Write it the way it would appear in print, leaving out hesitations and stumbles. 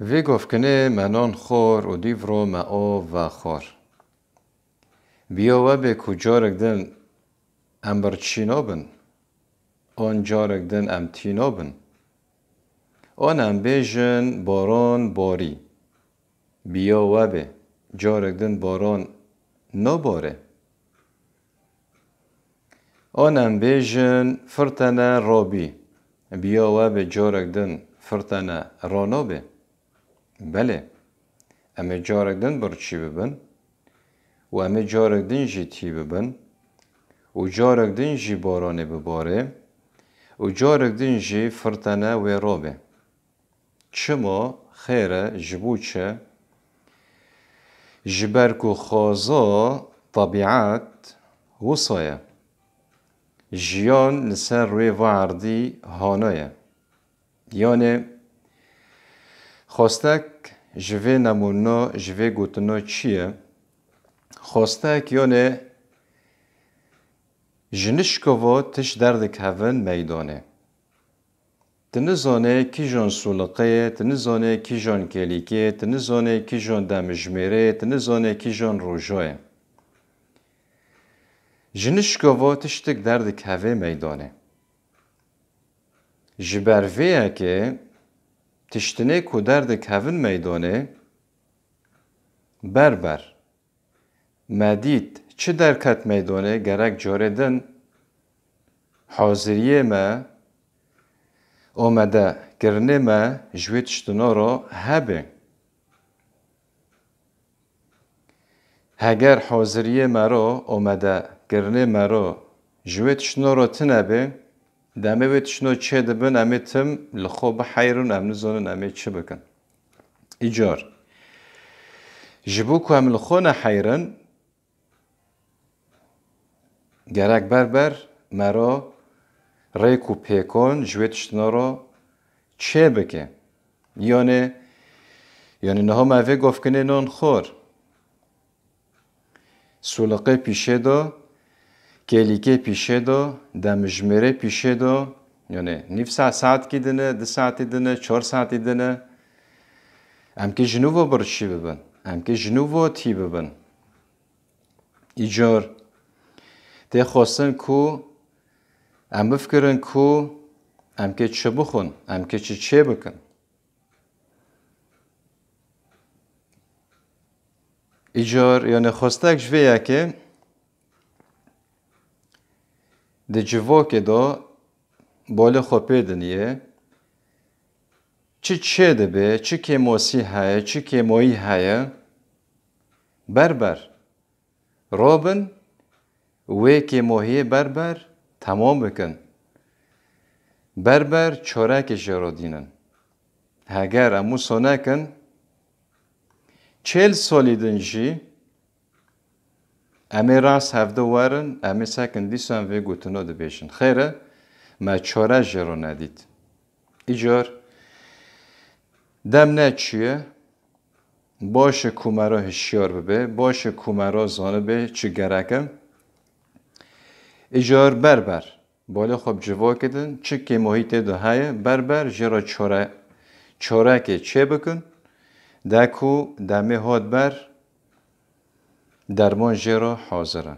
وی گفکنه منان خور و دیورو ما او و خور. بیا و به کجارک دن امبرچینو بن. آن جارک دن امتینو بن. آن بیجن باران باری. بیا و به جارک دن باران نباره. آن بیجن فرتنه رابی. بیا و به جارک دن فرتنه رانابه. بله، اما جارک دن برچی ببن و اما جارک دن جی تی ببن و جارک دن جی بارانه بباره و جارک دن جی فرتنه و رابه. چما خیره جبوچه جبرکو خوازا طبیعت وصایه. جیان لسر روی وعردی هانایه. یعنی خواستک جوه نمونا جوه گوتنا چیه؟ خواستک یعنی جنشکوا تش دردک هون میدانه. تنزانه کی جان سولقه، تنزانه کی جان کلیکه، تنزانه کی جان دمجمره، تنزانه کی جان روژای. جنشکوا تشتک دردک هون میدانه. جبرویه که تشتنه کو دردک هون میدانه بربر مدید چه درکت میدانه گرک جاردن حاضریه ما آمده کرنه ما جوی تشتنا را هبه. هگر حاضریه ما را آمده کرنه ما را جوی تشتنا را تنبه دمه و تشتنا چه دبن امه تم لخواب حیرون امن زانن امه چه بکن. ایجار جبو که هم لخونه حیرن گرک بربر مرا ریکو پیکن جوی تشتنا را چه بکن. یعنی نه هم اوه گفت کنه نان خور. سولقه پیشه دا، کلیکه پیشه دا، دمجمره پیشه دا. یعنی نیف ساعت کی دنه، 2 ساعتی دنه، 4 ساعتی دنه. ام که جنوبا برچی ببن. ام که جنوبا تی ببن. ایجار ده خواستن کو ام بفکرن کو ام که چه بخون، ام که چه بکن. ایجار یعنی خواستک جویه که ده جواکه دا بالا خواه دنیه چه ده به، چه کماسی هایه، چه کمایی هایه بربر رابن و کماهی بربر تمام بکن. بربر چارک جرا دینن. هگر امو سانه کن 40 سالی دنجی امی راس هفته وارن امی سکن دیسان و گوتنا ده بیشن. خیره ما چاره جرا ندید. ایجار دم نه چیه؟ باشه کومرا هشیار ببه، باشه کومرا زانه به چه گرکم. ایجار بربر بالا خوب جوا کدن چه که محیط ده های بربر جرا چاره که چه بکن دکو دمه هاد بر درمان جرا حاضرن.